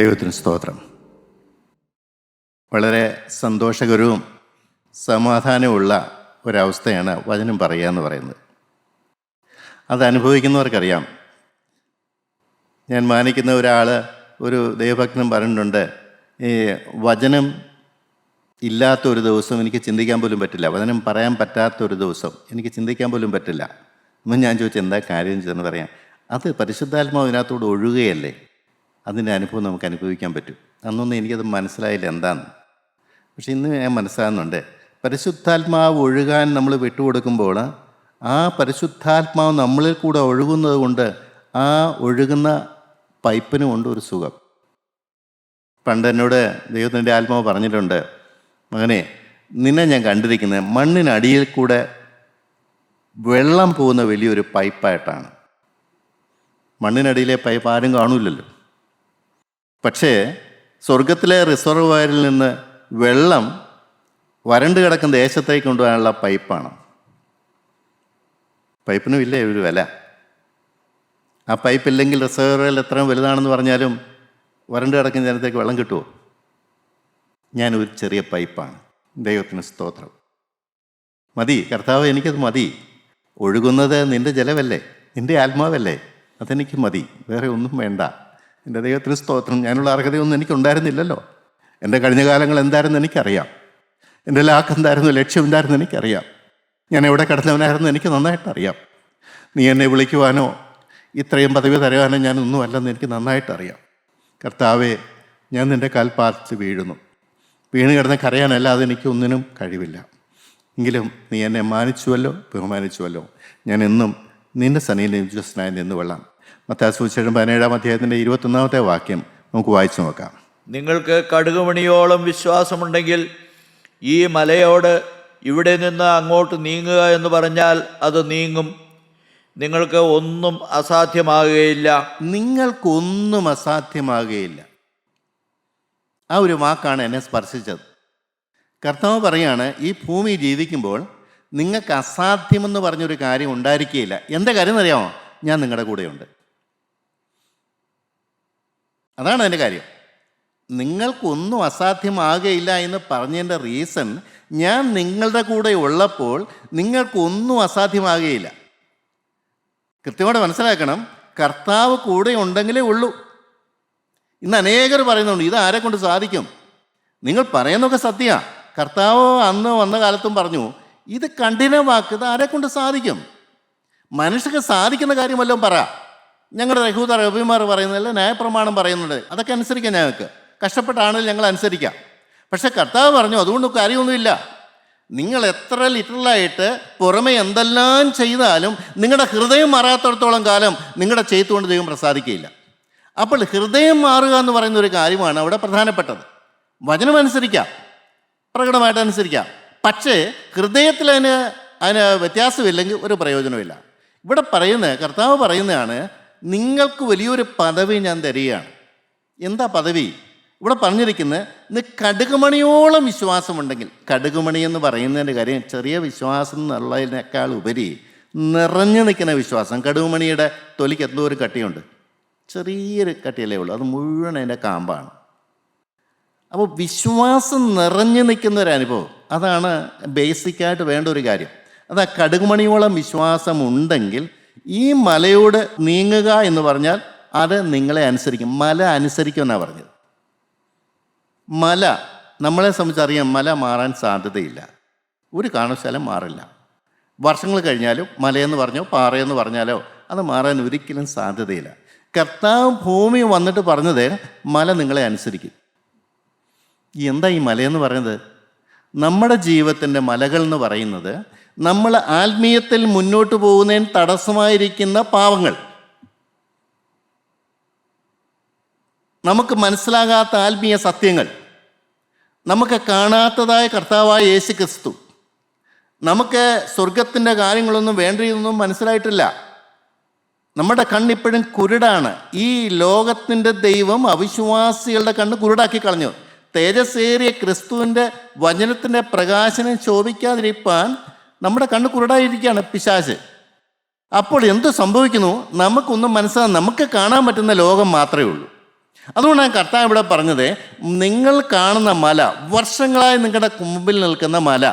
ദൈവത്തിന് സ്തോത്രം. വളരെ സന്തോഷകരവും സമാധാനമുള്ള ഒരവസ്ഥയാണ് വചനം പറയുക എന്ന് പറയുന്നത്. അത് അനുഭവിക്കുന്നവർക്കറിയാം. ഞാൻ മാനിക്കുന്ന ഒരാൾ, ഒരു ദൈവഭക്തനും പറഞ്ഞിട്ടുണ്ട്, ഈ വചനം ഇല്ലാത്തൊരു ദിവസം എനിക്ക് ചിന്തിക്കാൻ പോലും പറ്റില്ല, വചനം പറയാൻ പറ്റാത്തൊരു ദിവസം എനിക്ക് ചിന്തിക്കാൻ പോലും പറ്റില്ല. അപ്പം ഞാൻ ചോദിച്ചു, എന്താ കാര്യം ചെന്ന് പറയാം. അത് പരിശുദ്ധാത്മാവ് ഇതിനകത്തോട് ഒഴുകുകയല്ലേ, അതിൻ്റെ അനുഭവം നമുക്ക് അനുഭവിക്കാൻ പറ്റും. അന്നൊന്നും എനിക്കത് മനസ്സിലായില്ല എന്താന്ന്. പക്ഷെ ഇന്ന് ഞാൻ മനസ്സിലാകുന്നുണ്ട്, പരിശുദ്ധാത്മാവ് ഒഴുകാൻ നമ്മൾ വിട്ടുകൊടുക്കുമ്പോൾ ആ പരിശുദ്ധാത്മാവ് നമ്മളിൽ കൂടെ ഒഴുകുന്നത് കൊണ്ട് ആ ഒഴുകുന്ന പൈപ്പിനുമുണ്ട് ഒരു സുഖം. പണ്ട് എന്നോട് ദൈവത്തിൻ്റെ ആത്മാവ് പറഞ്ഞിട്ടുണ്ട്, മകനെ, നിന്നെ ഞാൻ കണ്ടിരിക്കുന്നത് മണ്ണിനടിയിൽ കൂടെ വെള്ളം പോകുന്ന വലിയൊരു പൈപ്പായിട്ടാണ്. മണ്ണിനടിയിലെ പൈപ്പ് ആരും കാണൂലല്ലോ. പക്ഷേ സ്വർഗത്തിലെ റിസർവോയറിൽ നിന്ന് വെള്ളം വരണ്ട് കിടക്കുന്ന ദേശത്തേക്ക് കൊണ്ടുപോകാനുള്ള പൈപ്പാണ്. പൈപ്പിനും ഇല്ലേ ഒരു വില. ആ പൈപ്പ് ഇല്ലെങ്കിൽ റിസർവോയറിൽ എത്ര വലുതാണെന്ന് പറഞ്ഞാലും വരണ്ട് കിടക്കുന്ന ജനത്തേക്ക് വെള്ളം കിട്ടുമോ? ഞാനൊരു ചെറിയ പൈപ്പാണ്. ദൈവത്തിന് സ്തോത്രം. മതി കർത്താവ്, എനിക്കത് മതി. ഒഴുകുന്നത് നിൻ്റെ ജലമല്ലേ, നിൻ്റെ ആത്മാവല്ലേ, അതെനിക്ക് മതി, വേറെ ഒന്നും വേണ്ട. എൻ്റെ ദൈവത്തിന് സ്തോത്രം. ഞാനുള്ള അർഹതയൊന്നും എനിക്കുണ്ടായിരുന്നില്ലല്ലോ. എൻ്റെ കഴിഞ്ഞ കാലങ്ങൾ എന്തായിരുന്നു എനിക്കറിയാം. എൻ്റെ ലാക്ക് എന്തായിരുന്നു, ലക്ഷ്യം എന്തായിരുന്നു എനിക്കറിയാം. ഞാൻ എവിടെ കിടന്നവനായിരുന്നു എനിക്ക് നന്നായിട്ടറിയാം. നീ എന്നെ വിളിക്കുവാനോ ഇത്രയും പദവി തരുവാനോ ഞാനൊന്നും അല്ലെന്ന് എനിക്ക് നന്നായിട്ടറിയാം. കർത്താവേ, ഞാൻ നിൻ്റെ കാൽപ്പാർച്ച് വീഴുന്നു. വീണ് കിടന്ന് കരയാനല്ലാതെ എനിക്കൊന്നിനും കഴിവില്ല. എങ്കിലും നീ എന്നെ മാനിച്ചുവല്ലോ, ബഹുമാനിച്ചുവല്ലോ. ഞാൻ എന്നും നിൻ്റെ സന്നിധിയിൽ വിശ്വസ്തനായി നിന്ന് കൊള്ളാം. മത്തായി സുവിശേഷം 17-ാം അധ്യായത്തിൻ്റെ 21-ാമത്തെ വാക്യം നമുക്ക് വായിച്ചു നോക്കാം. നിങ്ങൾക്ക് കടുകുമണിയോളം വിശ്വാസമുണ്ടെങ്കിൽ ഈ മലയോട് ഇവിടെ നിന്ന് അങ്ങോട്ട് നീങ്ങുക എന്ന് പറഞ്ഞാൽ അത് നീങ്ങും. നിങ്ങൾക്ക് ഒന്നും അസാധ്യമാകുകയില്ല. നിങ്ങൾക്കൊന്നും അസാധ്യമാകുകയില്ല. ആ ഒരു വാക്കാണ് എന്നെ സ്പർശിച്ചത്. കർത്താവ് പറയാണ്, ഈ ഭൂമി ജീവിക്കുമ്പോൾ നിങ്ങൾക്ക് അസാധ്യമെന്ന് പറഞ്ഞൊരു കാര്യം ഉണ്ടായിരിക്കുകയില്ല. എന്താ കാര്യം എന്നറിയാമോ? ഞാൻ നിങ്ങളുടെ കൂടെയുണ്ട്. അതാണ് എൻ്റെ കാര്യം. നിങ്ങൾക്കൊന്നും അസാധ്യമാകുകയില്ല എന്ന് പറഞ്ഞതിൻ്റെ റീസൺ, ഞാൻ നിങ്ങളുടെ കൂടെ ഉള്ളപ്പോൾ നിങ്ങൾക്കൊന്നും അസാധ്യമാകുകയില്ല. കൃത്യമായിട്ട് മനസ്സിലാക്കണം, കർത്താവ് കൂടെ ഉണ്ടെങ്കിലേ ഉള്ളൂ. ഇന്ന് അനേകർ പറയുന്നുണ്ട്, ഇത് ആരെ കൊണ്ട് സാധിക്കും? നിങ്ങൾ പറയുന്നതൊക്കെ സത്യമാണ്. കർത്താവ് അന്ന് വന്ന കാലത്തും പറഞ്ഞു, ഇത് കഠിനമാക്കുക, ഇത് ആരെ കൊണ്ട് സാധിക്കും? മനുഷ്യർക്ക് സാധിക്കുന്ന കാര്യം വല്ലതും പറ. ഞങ്ങളുടെ യഹൂദ റബിമാർ പറയുന്നതല്ല, ന്യായപ്രമാണം പറയുന്നുണ്ട്, അതൊക്കെ അനുസരിക്കാം. ഞങ്ങൾക്ക് കഷ്ടപ്പെട്ടാണെങ്കിൽ ഞങ്ങൾ അനുസരിക്കാം. പക്ഷെ കർത്താവ് പറഞ്ഞു, അതുകൊണ്ട് കാര്യമൊന്നുമില്ല. നിങ്ങൾ എത്ര ലിറ്ററലായിട്ട് പുറമെ എന്തെല്ലാം ചെയ്താലും നിങ്ങളുടെ ഹൃദയം മാറാത്തിടത്തോളം കാലം നിങ്ങളുടെ ചെയ്തുകൊണ്ട് ദൈവം പ്രസാദിക്കുകയില്ല. അപ്പോൾ ഹൃദയം മാറുക എന്ന് പറയുന്ന ഒരു കാര്യമാണ് അവിടെ പ്രധാനപ്പെട്ടത്. വചനം അനുസരിക്കാം, പ്രകടമായിട്ട് അനുസരിക്കാം. പക്ഷേ ഹൃദയത്തിൽ അതിന് വ്യത്യാസമില്ലെങ്കിൽ ഒരു പ്രയോജനമില്ല. ഇവിടെ കർത്താവ് പറയുന്നതാണ്, നിങ്ങൾക്ക് വലിയൊരു പദവി ഞാൻ തരികയാണ്. എന്താ പദവി? ഇവിടെ പറഞ്ഞിരിക്കുന്നത്, ഇന്ന് കടുകുമണിയോളം വിശ്വാസമുണ്ടെങ്കിൽ. കടുകുമണി എന്ന് പറയുന്നതിൻ്റെ കാര്യം ചെറിയ വിശ്വാസം എന്നുള്ളതിനേക്കാൾ ഉപരി നിറഞ്ഞു നിൽക്കുന്ന വിശ്വാസം. കടുകുമണിയുടെ തൊലിക്ക് എന്തോ ഒരു കട്ടിയുണ്ട്, ചെറിയൊരു കട്ടിയല്ലേ ഉള്ളൂ, അത് മുഴുവൻ അതിൻ്റെ കാമ്പാണ്. അപ്പോൾ വിശ്വാസം നിറഞ്ഞു നിൽക്കുന്ന ഒരു അനുഭവം, അതാണ് ബേസിക്കായിട്ട് വേണ്ട ഒരു കാര്യം. അത് ആ കടുകുമണിയോളം വിശ്വാസം ഉണ്ടെങ്കിൽ ഈ മലയോട് നീങ്ങുക എന്ന് പറഞ്ഞാൽ അത് നിങ്ങളെ അനുസരിക്കും. മല അനുസരിക്കുമെന്നാണ് പറഞ്ഞത്. മല നമ്മളെ സംബന്ധിച്ചറിയാം, മല മാറാൻ സാധ്യതയില്ല, ഒരു കാരണവശാലും മാറില്ല. വർഷങ്ങൾ കഴിഞ്ഞാലും മലയെന്ന് പറഞ്ഞോ പാറയെന്ന് പറഞ്ഞാലോ അത് മാറാൻ ഒരിക്കലും സാധ്യതയില്ല. കർത്താവ് ഭൂമി വന്നിട്ട് പറഞ്ഞത്, മല നിങ്ങളെ അനുസരിക്കും. എന്താ ഈ മലയെന്ന് പറയുന്നത്? നമ്മുടെ ജീവിതത്തിൻ്റെ മലകൾ എന്ന് പറയുന്നത് നമ്മൾ ആത്മീയത്തിൽ മുന്നോട്ട് പോകുന്നതിന് തടസ്സമായിരിക്കുന്ന പാവങ്ങൾ, നമുക്ക് മനസ്സിലാകാത്ത ആത്മീയ സത്യങ്ങൾ, നമുക്ക് കാണാത്തതായ കർത്താവായ യേശു ക്രിസ്തു, നമുക്ക് സ്വർഗത്തിൻ്റെ കാര്യങ്ങളൊന്നും വേണ്ടതൊന്നും മനസ്സിലായിട്ടില്ല. നമ്മുടെ കണ്ണിപ്പോഴും കുരുടാണ്. ഈ ലോകത്തിൻ്റെ ദൈവം അവിശ്വാസികളുടെ കണ്ണ് കുരുടാക്കി കളഞ്ഞു. തേജസ്സേറിയ ക്രിസ്തുവിൻ്റെ വചനത്തിൻ്റെ പ്രകാശനം ശോഭിക്കാതിരിക്കാൻ നമ്മുടെ കണ്ണ് കുരുടായിരിക്കുകയാണ് പിശാച്. അപ്പോൾ എന്ത് സംഭവിക്കുന്നു? നമുക്കൊന്നും മനസ്സിലാകും, നമുക്ക് കാണാൻ പറ്റുന്ന ലോകം മാത്രമേ ഉള്ളൂ. അതുകൊണ്ടാണ് കർത്താവ് ഇവിടെ പറഞ്ഞത്, നിങ്ങൾ കാണുന്ന മല, വർഷങ്ങളായി നിങ്ങളുടെ മുമ്പിൽ നിൽക്കുന്ന മല,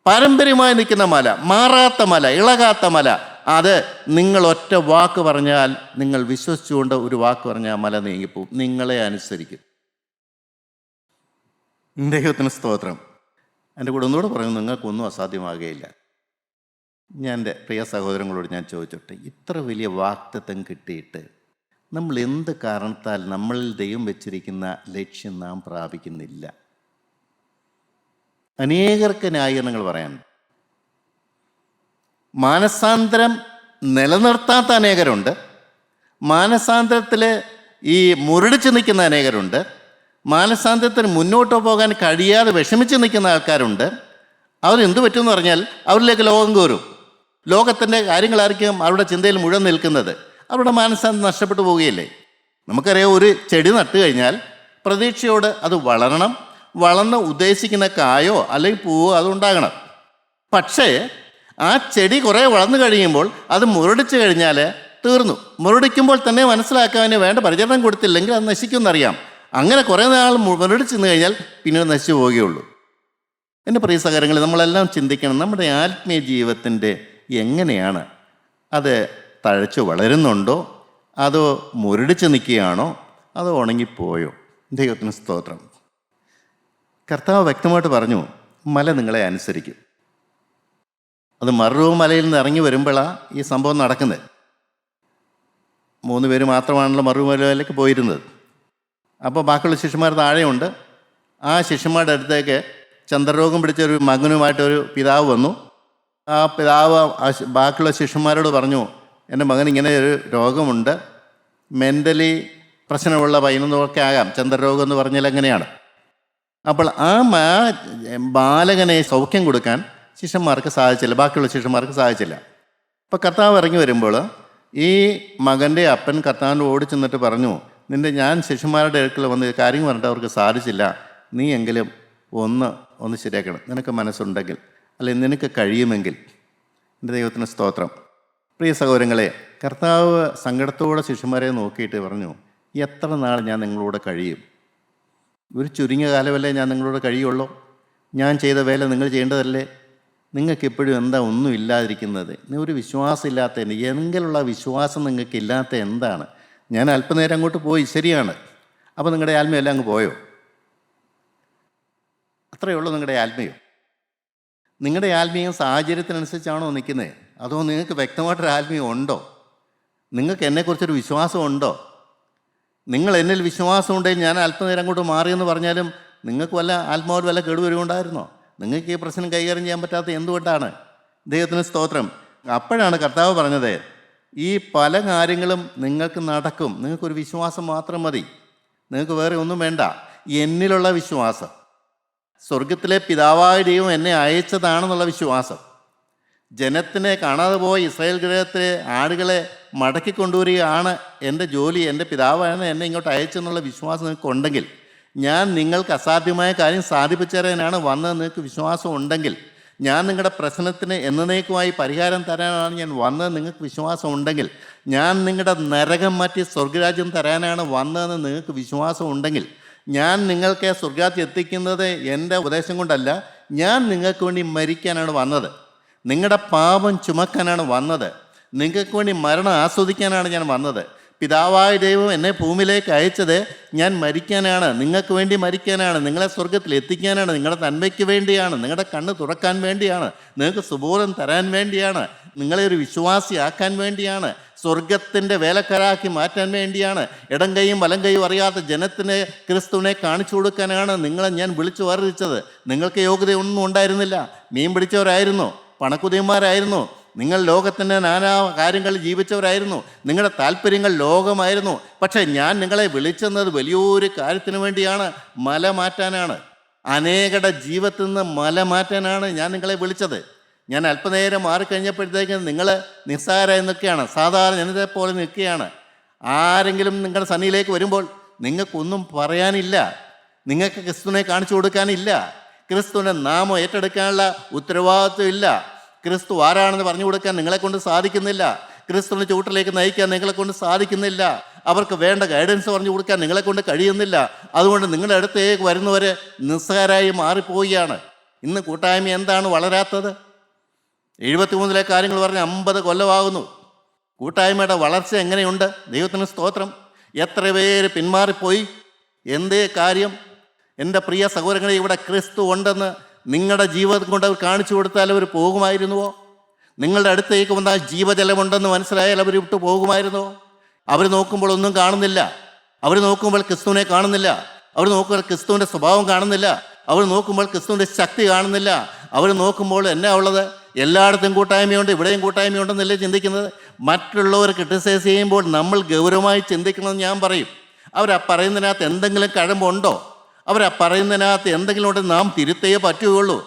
പാരമ്പര്യമായി നിൽക്കുന്ന മല, മാറാത്ത മല, ഇളകാത്ത മല, അത് നിങ്ങൾ ഒറ്റ വാക്ക് പറഞ്ഞാൽ, നിങ്ങൾ വിശ്വസിച്ചുകൊണ്ട് ഒരു വാക്ക് പറഞ്ഞാൽ മല നീങ്ങിപ്പോവും, നിങ്ങളെ അനുസരിക്കും. ദൈവത്തിന് സ്തോത്രം. എൻ്റെ കൂടെ ഒന്നുകൂടെ പറയുന്നു, നിങ്ങൾക്കൊന്നും അസാധ്യമാകുകയില്ല. ഞാൻ എൻ്റെ പ്രിയ സഹോദരങ്ങളോട് ഞാൻ ചോദിച്ചോട്ടെ, ഇത്ര വലിയ വാക്തത്വം കിട്ടിയിട്ട് നമ്മൾ എന്ത് കാരണത്താൽ നമ്മളിൽ ദൈവം വെച്ചിരിക്കുന്ന ലക്ഷ്യം നാം പ്രാപിക്കുന്നില്ല? അനേകർക്ക് ന്യായീകരണങ്ങൾ പറയാനുണ്ട്. മാനസാന്തരം നിലനിർത്താത്ത അനേകരുണ്ട്, മാനസാന്തരത്തിൽ ഈ മുരടിച്ച് നിൽക്കുന്ന അനേകരുണ്ട്, മാനസാന്തരത്തിന് മുന്നോട്ട് പോകാൻ കഴിയാതെ വിഷമിച്ച് നിൽക്കുന്ന ആൾക്കാരുണ്ട്. അവരെന്ത് പറ്റുമെന്ന് പറഞ്ഞാൽ അവരിലേക്ക് ലോകം കയറും. ലോകത്തിൻ്റെ കാര്യങ്ങളായിരിക്കും അവരുടെ ചിന്തയിൽ മുഴുവൻ നിൽക്കുന്നത്. അവരുടെ മാനസാന്തരം നഷ്ടപ്പെട്ടു പോവുകയില്ലേ? നമുക്കറിയാം, ഒരു ചെടി നട്ടു കഴിഞ്ഞാൽ പ്രതീക്ഷയോട് അത് വളരണം, വളർന്ന് ഉദ്ദേശിക്കുന്ന കായോ അല്ലെങ്കിൽ പൂവോ അതുണ്ടാകണം. പക്ഷേ ആ ചെടി കുറേ വളർന്നു കഴിയുമ്പോൾ അത് മുരടിച്ച് കഴിഞ്ഞാൽ തീർന്നു. മുരടിക്കുമ്പോൾ തന്നെ മനസ്സിലാക്കാന് വേണ്ട പരിചരണം കൊടുത്തില്ലെങ്കിൽ അത് നശിക്കുമെന്നറിയാം. അങ്ങനെ കുറേ നാൾ മുരടിച്ച് നിന്ന് കഴിഞ്ഞാൽ പിന്നെ നശിച്ചു പോവുകയുള്ളൂ. എൻ്റെ പ്രിയ സഹോദരങ്ങളെ, നമ്മളെല്ലാം ചിന്തിക്കണം, നമ്മുടെ ആത്മീയ ജീവിതത്തിൻ്റെ എങ്ങനെയാണ് അത് തഴച്ചു വളരുന്നുണ്ടോ, അതോ മുരടിച്ച് നിൽക്കുകയാണോ, അതോ ഉണങ്ങിപ്പോയോ? ദൈവത്തിന് സ്തോത്രം. കർത്താവ് വ്യക്തമായിട്ട് പറഞ്ഞു, മല നിങ്ങളെ അനുസരിക്കും. അത് മറുരൂപ മലയിൽ നിന്ന് ഇറങ്ങി വരുമ്പോഴാണ് ഈ സംഭവം നടക്കുന്നത്. 3 പേര് മാത്രമാണല്ലോ മറുമലയിലേക്ക് പോയിരുന്നത്. അപ്പോൾ ബാക്കിയുള്ള ശിഷ്യന്മാർ താഴെയുണ്ട്. ആ ശിഷ്യന്മാരുടെ അടുത്തേക്ക് ചന്ദ്രരോഗം പിടിച്ചൊരു മകനുമായിട്ടൊരു പിതാവ് വന്നു. ആ പിതാവ് ബാക്കിയുള്ള ശിഷ്യന്മാരോട് പറഞ്ഞു, എൻ്റെ മകൻ ഇങ്ങനെ ഒരു രോഗമുണ്ട്, മെൻ്റലി പ്രശ്നമുള്ള പയ്യനൊക്കെ ആകാം, ചന്ദ്രരോഗം എന്ന് പറഞ്ഞാൽ എങ്ങനെയാണ്. അപ്പോൾ ആ ബാലകനെ സൗഖ്യം കൊടുക്കാൻ ശിഷ്യന്മാർക്ക് സാധിച്ചില്ല, ബാക്കിയുള്ള ശിഷ്യന്മാർക്ക് സാധിച്ചില്ല. അപ്പോൾ കർത്താവ് ഇറങ്ങി വരുമ്പോൾ ഈ മകൻ്റെ അപ്പൻ കർത്താവിൻ്റെ ഓടി ചെന്നിട്ട് പറഞ്ഞു, ഞാൻ ശിഷ്യന്മാരുടെ അടുക്കൽ വന്ന് കാര്യങ്ങൾ പറഞ്ഞിട്ട് അവർക്ക് സാധിച്ചില്ല, നീ എങ്കിലും ഒന്ന് ശരിയാക്കണം, നിനക്ക് മനസ്സുണ്ടെങ്കിൽ, അല്ലെങ്കിൽ നിനക്ക് കഴിയുമെങ്കിൽ. എൻ്റെ ദൈവത്തിന് സ്തോത്രം. പ്രിയ സഹോദരങ്ങളെ, കർത്താവ് സങ്കടത്തോടെ ശിഷ്യന്മാരെ നോക്കിയിട്ട് പറഞ്ഞു, എത്ര നാൾ ഞാൻ നിങ്ങളോട് കഴിയും? ഒരു ചുരുങ്ങിയ കാലമല്ലേ ഞാൻ നിങ്ങളോട് കഴിയുള്ളൂ? ഞാൻ ചെയ്ത വേല നിങ്ങൾ ചെയ്യേണ്ടതല്ലേ? നിങ്ങൾക്കെപ്പോഴും എന്താ ഒന്നും ഇല്ലാതിരിക്കുന്നത്? ഒരു വിശ്വാസം ഇല്ലാത്തതിന്, എങ്കിലുള്ള വിശ്വാസം നിങ്ങൾക്ക് ഇല്ലാത്ത എന്താണ്? ഞാൻ അല്പനേരം അങ്ങോട്ട് പോയി, ശരിയാണ്. അപ്പോൾ നിങ്ങളുടെ ആത്മീയം അങ്ങ് പോയോ? അത്രയേ ഉള്ളൂ നിങ്ങളുടെ ആത്മീയം. നിങ്ങളുടെ ആത്മീയം സാഹചര്യത്തിനനുസരിച്ചാണോ നിൽക്കുന്നത്? അതോ നിങ്ങൾക്ക് വ്യക്തമായിട്ടൊരു ആത്മീയം ഉണ്ടോ? നിങ്ങൾക്ക് എന്നെക്കുറിച്ചൊരു വിശ്വാസം ഉണ്ടോ? നിങ്ങൾ എന്നിൽ വിശ്വാസം ഉണ്ടെങ്കിൽ ഞാൻ അല്പനേരം അങ്ങോട്ട് മാറിയെന്ന് പറഞ്ഞാലും നിങ്ങൾക്ക് വല്ല ആത്മാവിൽ വല്ല കേടുവരുമുണ്ടായിരുന്നോ? നിങ്ങൾക്ക് ഈ പ്രശ്നം കൈകാര്യം ചെയ്യാൻ പറ്റാത്ത എന്തുകൊണ്ടാണ്? ദൈവത്തിന് സ്തോത്രം. അപ്പോഴാണ് കർത്താവ് പറഞ്ഞത്, ഈ പല കാര്യങ്ങളും നിങ്ങൾക്ക് നടക്കും, നിങ്ങൾക്കൊരു വിശ്വാസം മാത്രം മതി, നിങ്ങൾക്ക് വേറെ ഒന്നും വേണ്ട. എന്നിലുള്ള വിശ്വാസം, സ്വർഗത്തിലെ പിതാവായ ദൈവം എന്നെ അയച്ചതാണെന്നുള്ള വിശ്വാസം, ജനത്തിനെ കാണാതെ പോയ ഇസ്രായേൽ ഗൃഹത്തിലെ ആടുകളെ മടക്കി കൊണ്ടുവരികയാണ് എൻ്റെ ജോലി, എൻ്റെ പിതാവാണ് എന്നെ ഇങ്ങോട്ട് അയച്ചെന്നുള്ള വിശ്വാസം നിങ്ങൾക്ക് ഉണ്ടെങ്കിൽ, ഞാൻ നിങ്ങൾക്ക് അസാധ്യമായ കാര്യം സാധിപ്പിച്ചു തരാനാണ് വന്നത് നിങ്ങൾക്ക് വിശ്വാസം ഉണ്ടെങ്കിൽ, ഞാൻ നിങ്ങളുടെ പ്രശ്നത്തിന് എന്നേക്കുമായി പരിഹാരം തരാനാണ് ഞാൻ വന്നത് നിങ്ങൾക്ക് വിശ്വാസം ഉണ്ടെങ്കിൽ, ഞാൻ നിങ്ങളുടെ നരകം മാറ്റി സ്വർഗരാജ്യം തരാനാണ് വന്നതെന്ന് നിങ്ങൾക്ക് വിശ്വാസം ഉണ്ടെങ്കിൽ, ഞാൻ നിങ്ങൾക്ക് സ്വർഗരാജ്യം എത്തിക്കുന്നത് എൻ്റെ ഉപദേശം കൊണ്ടല്ല, ഞാൻ നിങ്ങൾക്ക് വേണ്ടി മരിക്കാനാണ് വന്നത്, നിങ്ങളുടെ പാപം ചുമക്കാനാണ് വന്നത്, നിങ്ങൾക്ക് വേണ്ടി മരണം ആസ്വദിക്കാനാണ് ഞാൻ വന്നത്. പിതാവായ ദൈവം എന്നെ ഭൂമിയിലേക്ക് അയച്ചത് ഞാൻ മരിക്കാനാണ്, നിങ്ങൾക്ക് വേണ്ടി മരിക്കാനാണ്, നിങ്ങളെ സ്വർഗത്തിൽ എത്തിക്കാനാണ്, നിങ്ങളുടെ നന്മയ്ക്ക് വേണ്ടിയാണ്, നിങ്ങളുടെ കണ്ണ് തുറക്കാൻ വേണ്ടിയാണ്, നിങ്ങൾക്ക് സുബോധം തരാൻ വേണ്ടിയാണ്, നിങ്ങളെ ഒരു വിശ്വാസിയാക്കാൻ വേണ്ടിയാണ്, സ്വർഗത്തിൻ്റെ വേലക്കാരാക്കി മാറ്റാൻ വേണ്ടിയാണ്, ഇടം കൈയും വലം കൈയും അറിയാത്ത ജനത്തിന് ക്രിസ്തുവിനെ കാണിച്ചു കൊടുക്കാനാണ് നിങ്ങളെ ഞാൻ വിളിച്ചു വേർതിരിച്ചത്. നിങ്ങൾക്ക് യോഗ്യതയൊന്നും ഉണ്ടായിരുന്നില്ല, മീൻ പിടിച്ചവരായിരുന്നു, പണക്കുതിയന്മാരായിരുന്നു, നിങ്ങൾ ലോകത്തിൻ്റെ നാനാ കാര്യങ്ങളിൽ ജീവിച്ചവരായിരുന്നു, നിങ്ങളുടെ താല്പര്യങ്ങൾ ലോകമായിരുന്നു. പക്ഷേ ഞാൻ നിങ്ങളെ വിളിച്ചെന്നത് വലിയൊരു കാര്യത്തിന് വേണ്ടിയാണ്, മല മാറ്റാനാണ്. അനേകരുടെ ജീവിതത്തിൽ നിന്ന് മല മാറ്റാനാണ് ഞാൻ നിങ്ങളെ വിളിച്ചത്. ഞാൻ അല്പനേരം മാറിക്കഴിഞ്ഞപ്പോഴത്തേക്കും നിങ്ങൾ നിസ്സാരമായി നിൽക്കുകയാണ്, സാധാരണ ജനത്തെ പോലെ നിൽക്കുകയാണ്. ആരെങ്കിലും നിങ്ങളുടെ സന്നിധിയിലേക്ക് വരുമ്പോൾ നിങ്ങൾക്കൊന്നും പറയാനില്ല, നിങ്ങൾക്ക് ക്രിസ്തുവിനെ കാണിച്ചു കൊടുക്കാനില്ല, ക്രിസ്തുവിൻ്റെ നാമം ഏറ്റെടുക്കാനുള്ള ഉത്തരവാദിത്വം ഇല്ല, ക്രിസ്തു ആരാണെന്ന് പറഞ്ഞു കൊടുക്കാൻ നിങ്ങളെക്കൊണ്ട് സാധിക്കുന്നില്ല, ക്രിസ്തുവിൻ്റെ ചൂട്ടിലേക്ക് നയിക്കാൻ നിങ്ങളെക്കൊണ്ട് സാധിക്കുന്നില്ല. അവർക്ക് വേണ്ട ഗൈഡൻസ് പറഞ്ഞു കൊടുക്കാൻ നിങ്ങളെ കൊണ്ട് കഴിയുന്നില്ല. അതുകൊണ്ട് നിങ്ങളുടെ അടുത്തേക്ക് വരുന്നവർ നിസ്സാരായി മാറിപ്പോവുകയാണ്. ഇന്ന് കൂട്ടായ്മ എന്താണ് വളരാത്തത്? 73 കാര്യങ്ങൾ പറഞ്ഞ് 50 കൊല്ലമാകുന്നു. കൂട്ടായ്മയുടെ വളർച്ച എങ്ങനെയുണ്ട്? ദൈവത്തിന് സ്തോത്രം. എത്ര പേര് പിന്മാറിപ്പോയി? എന്തേ കാര്യം? എൻ്റെ പ്രിയ സഹോദരങ്ങളെ, ഇവിടെ ക്രിസ്തു ഉണ്ടെന്ന് നിങ്ങളുടെ ജീവിതം കൊണ്ട് അവർ കാണിച്ചു കൊടുത്താൽ അവർ പോകുമായിരുന്നുവോ? നിങ്ങളുടെ അടുത്തേക്ക് വന്നാൽ ജീവജലമുണ്ടെന്ന് മനസ്സിലായാൽ അവർ വിട്ടു പോകുമായിരുന്നോ? അവർ നോക്കുമ്പോൾ ഒന്നും കാണുന്നില്ല. അവർ നോക്കുമ്പോൾ ക്രിസ്തുവിനെ കാണുന്നില്ല. അവർ നോക്കുമ്പോൾ ക്രിസ്തുവിൻ്റെ സ്വഭാവം കാണുന്നില്ല. അവർ നോക്കുമ്പോൾ ക്രിസ്തുവിൻ്റെ ശക്തി കാണുന്നില്ല. അവർ നോക്കുമ്പോൾ എന്നാ ഉള്ളത്? എല്ലായിടത്തും കൂട്ടായ്മയുണ്ട്, ഇവിടെയും കൂട്ടായ്മയുണ്ടെന്നല്ലേ ചിന്തിക്കുന്നത്. മറ്റുള്ളവർ ക്രിട്ടിസൈസ് ചെയ്യുമ്പോൾ നമ്മൾ ഗൗരവമായി ചിന്തിക്കണമെന്ന് ഞാൻ പറയും. അവരാ പറയുന്നതിനകത്ത് എന്തെങ്കിലും കഴമ്പുണ്ടോ? അവരാ പറയുന്നതിനകത്ത് എന്തെങ്കിലും ഉണ്ടെന്ന് നാം തിരുത്തേ പറ്റുകയുള്ളൂ.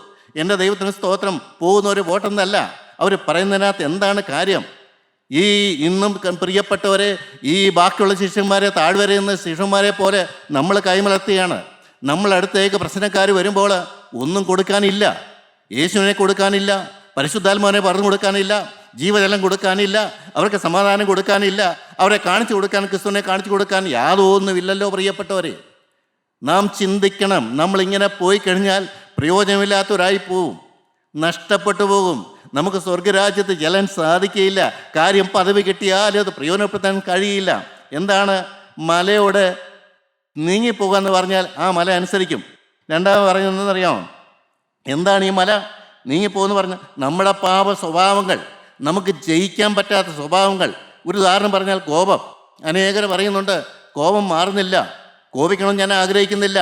എൻ്റെ ദൈവത്തിന് സ്തോത്രം. പോകുന്ന ഒരു വോട്ടെന്നല്ല, അവർ പറയുന്നതിനകത്ത് എന്താണ് കാര്യം? ഈ ഇന്നും പ്രിയപ്പെട്ടവരെ, ഈ ബാക്കിയുള്ള ശിഷ്യന്മാരെ, താഴ്വരയുന്ന ശിഷ്യന്മാരെ പോലെ നമ്മൾ കൈമലർത്തിയാണ്. നമ്മളടുത്തേക്ക് പ്രശ്നക്കാർ വരുമ്പോൾ ഒന്നും കൊടുക്കാനില്ല. യേശുവിനെ കൊടുക്കാനില്ല, പരിശുദ്ധാത്മാവിനെ പറഞ്ഞു കൊടുക്കാനില്ല, ജീവജലം കൊടുക്കാനില്ല, അവർക്ക് സമാധാനം കൊടുക്കാനില്ല, അവരെ കാണിച്ചു കൊടുക്കാൻ, ക്രിസ്തുവിനെ കാണിച്ചു കൊടുക്കാൻ യാതൊന്നുമില്ലല്ലോ പ്രിയപ്പെട്ടവരെ. നാം ചിന്തിക്കണം. നമ്മളിങ്ങനെ പോയി കഴിഞ്ഞാൽ പ്രയോജനമില്ലാത്തവരായി പോവും, നഷ്ടപ്പെട്ടു പോകും. നമുക്ക് സ്വർഗരാജ്യത്ത് ചെല്ലാൻ സാധിക്കുകയില്ല. കാര്യം പദവി കിട്ടിയാലും അത് പ്രയോജനപ്പെടുത്താൻ കഴിയില്ല. എന്താണ്? മലയോട് നീങ്ങിപ്പോകാന്ന് പറഞ്ഞാൽ ആ മല അനുസരിക്കും. രണ്ടാമത് പറയുന്നതെന്നറിയാമോ? എന്താണ് ഈ മല നീങ്ങിപ്പോകുന്നു പറഞ്ഞാൽ? നമ്മുടെ പാപ സ്വഭാവങ്ങൾ, നമുക്ക് ജയിക്കാൻ പറ്റാത്ത സ്വഭാവങ്ങൾ. ഒരു ഉദാഹരണം പറഞ്ഞാൽ കോപം. അനേകർ പറയുന്നുണ്ട് കോപം മാറുന്നില്ല, കോപിക്കണം ഞാൻ ആഗ്രഹിക്കുന്നില്ല,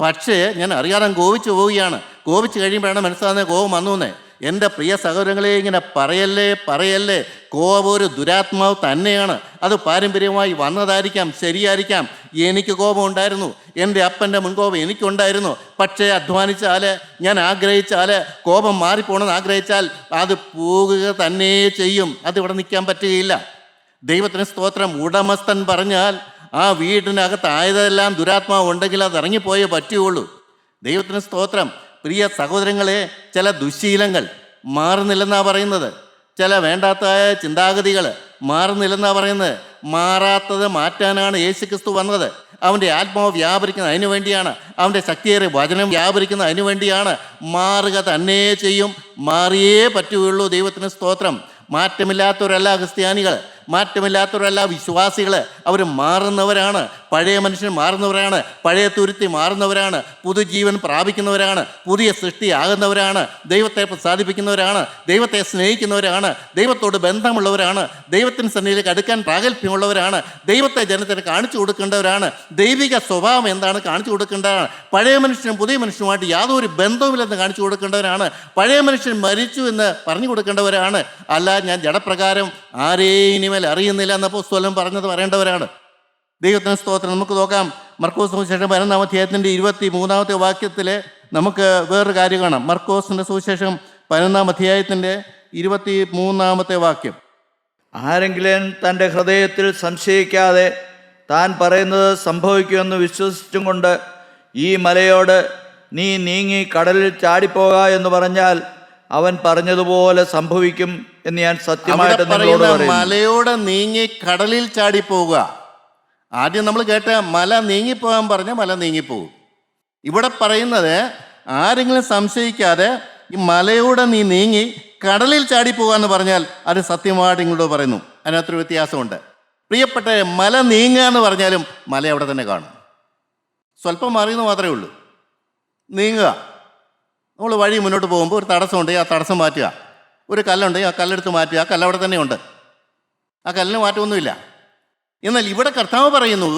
പക്ഷേ ഞാൻ അറിയാതെ കോപിച്ചു പോവുകയാണ്. കോപിച്ച് കഴിയുമ്പോഴാണ് മനസ്സിലാകുന്നത് കോപം വന്നു. എൻ്റെ പ്രിയ സഹോദരങ്ങളെ, ഇങ്ങനെ പറയല്ലേ. കോപം ഒരു ദുരാത്മാവ് തന്നെയാണ്. അത് പാരമ്പര്യമായി വന്നതായിരിക്കാം, ശരിയായിരിക്കാം. എനിക്ക് കോപം ഉണ്ടായിരുന്നു, എൻ്റെ അപ്പൻ്റെ മുൻകോപം എനിക്കുണ്ടായിരുന്നു. പക്ഷേ അധ്വാനിച്ചാൽ, ഞാൻ ആഗ്രഹിച്ചാൽ, കോപം മാറിപ്പോണമെന്ന് ആഗ്രഹിച്ചാൽ അത് പോകുക തന്നെ ചെയ്യും. അതിവിടെ നിൽക്കാൻ പറ്റുകയില്ല. ദൈവത്തിന് സ്തോത്രം. ഉടമസ്ഥൻ പറഞ്ഞാൽ ആ വീടിനകത്ത് ആയതെല്ലാം ദുരാത്മാവ് ഉണ്ടെങ്കിൽ അത് ഇറങ്ങിപ്പോയേ പറ്റുകയുള്ളൂ. ദൈവത്തിന് സ്തോത്രം. പ്രിയ സഹോദരങ്ങളെ, ചില ദുശ്ശീലങ്ങൾ മാറുന്നില്ലെന്നാണ് പറയുന്നത്. ചില വേണ്ടാത്തതായ ചിന്താഗതികൾ മാറുന്നില്ലെന്നാണ് പറയുന്നത്. മാറാത്തത് മാറ്റാനാണ് യേശുക്രിസ്തു വന്നത്. അവൻ്റെ ആത്മാവ് വ്യാപരിക്കുന്നത് അതിനു വേണ്ടിയാണ്. അവൻ്റെ ശക്തിയേറിയ വചനം വ്യാപരിക്കുന്നത് അതിനു വേണ്ടിയാണ്. മാറുക തന്നെ ചെയ്യും, മാറിയേ പറ്റുകയുള്ളൂ. ദൈവത്തിന് സ്തോത്രം. മാറ്റമില്ലാത്തവരല്ല ക്രിസ്ത്യാനികൾ, മാറ്റമില്ലാത്തവരല്ല വിശ്വാസികൾ. അവർ മാറുന്നവരാണ്. പഴയ മനുഷ്യൻ മാറുന്നവരാണ്, പഴയ തുരുത്തി മാറുന്നവരാണ്, പുതുജീവൻ പ്രാപിക്കുന്നവരാണ്, പുതിയ സൃഷ്ടിയാകുന്നവരാണ്, ദൈവത്തെ പ്രസാദിപ്പിക്കുന്നവരാണ്, ദൈവത്തെ സ്നേഹിക്കുന്നവരാണ്, ദൈവത്തോട് ബന്ധമുള്ളവരാണ്, ദൈവത്തിന് സന്നിധിയിലേക്ക് അടുക്കാൻ പ്രാഗൽഭ്യമുള്ളവരാണ്, ദൈവത്തെ ജനത്തിന് കാണിച്ചു കൊടുക്കേണ്ടവരാണ്, ദൈവിക സ്വഭാവം എന്താണ് കാണിച്ചു കൊടുക്കേണ്ടതാണ്. പഴയ മനുഷ്യനും പുതിയ മനുഷ്യനുമായിട്ട് യാതൊരു ബന്ധവുമില്ലെന്ന് കാണിച്ചു കൊടുക്കേണ്ടവരാണ്. പഴയ മനുഷ്യൻ മരിച്ചു എന്ന് പറഞ്ഞു കൊടുക്കേണ്ടവരാണ്. അല്ല ഞാൻ ജഡപ്രകാരം ആരെയും ഇനിമേൽ അറിയുന്നില്ല എന്ന അപ്പോസ്തലൻ പറഞ്ഞത് പറയേണ്ടവരാണ്. ദൈവത്തിന് സ്തോത്രം. നമുക്ക് നോക്കാം. മർക്കോസ് സുവിശേഷം 11-ാം അധ്യായത്തിൻ്റെ 23-ാമത്തെ വാക്യത്തിൽ നമുക്ക് വേറൊരു കാര്യം കാണാം. മർക്കോസിൻ്റെ സുവിശേഷം 11-ാം അധ്യായത്തിൻ്റെ 23-ാമത്തെ വാക്യം. ആരെങ്കിലും തൻ്റെ ഹൃദയത്തിൽ സംശയിക്കാതെ താൻ പറയുന്നത് സംഭവിക്കുമെന്ന് വിശ്വസിച്ചും കൊണ്ട് ഈ മലയോട് നീ നീങ്ങി കടലിൽ ചാടിപ്പോക എന്ന് പറഞ്ഞാൽ അവൻ പറഞ്ഞതുപോലെ സംഭവിക്കും എന്ന് ഞാൻ സത്യമായിട്ട് നിങ്ങളോട് പറയുന്നു. മലയോട് നീങ്ങി കടലിൽ ചാടിപ്പോവുക. ആദ്യം നമ്മൾ കേട്ട മല നീങ്ങിപ്പോകാൻ പറഞ്ഞ മല നീങ്ങിപ്പോകും. ഇവിടെ പറയുന്നത് ആരെങ്കിലും സംശയിക്കാതെ ഈ മലയോടെ നീ നീങ്ങി കടലിൽ ചാടിപ്പോകുക എന്ന് പറഞ്ഞാൽ അത് സത്യമായിട്ട് നിങ്ങളോട് പറയുന്നു. അതിനകത്തൊരു വ്യത്യാസമുണ്ട്. പ്രിയപ്പെട്ട, മല നീങ്ങുക എന്ന് പറഞ്ഞാലും മല അവിടെ തന്നെ കാണും. സ്വല്പം മാറിയെന്ന് മാത്രമേ ഉള്ളൂ. നീങ്ങുക. നമ്മൾ വഴി മുന്നോട്ട് പോകുമ്പോൾ ഒരു തടസ്സമുണ്ടെങ്കിൽ ആ തടസ്സം മാറ്റുക. ഒരു കല്ലുണ്ടെങ്കിൽ ആ കല്ലെടുത്ത് മാറ്റുക. ആ കല്ല് അവിടെ തന്നെ ഉണ്ട്, ആ കല്ലിന് മാറ്റമൊന്നുമില്ല. എന്നാൽ ഇവിടെ കർത്താവ് പറയുന്നു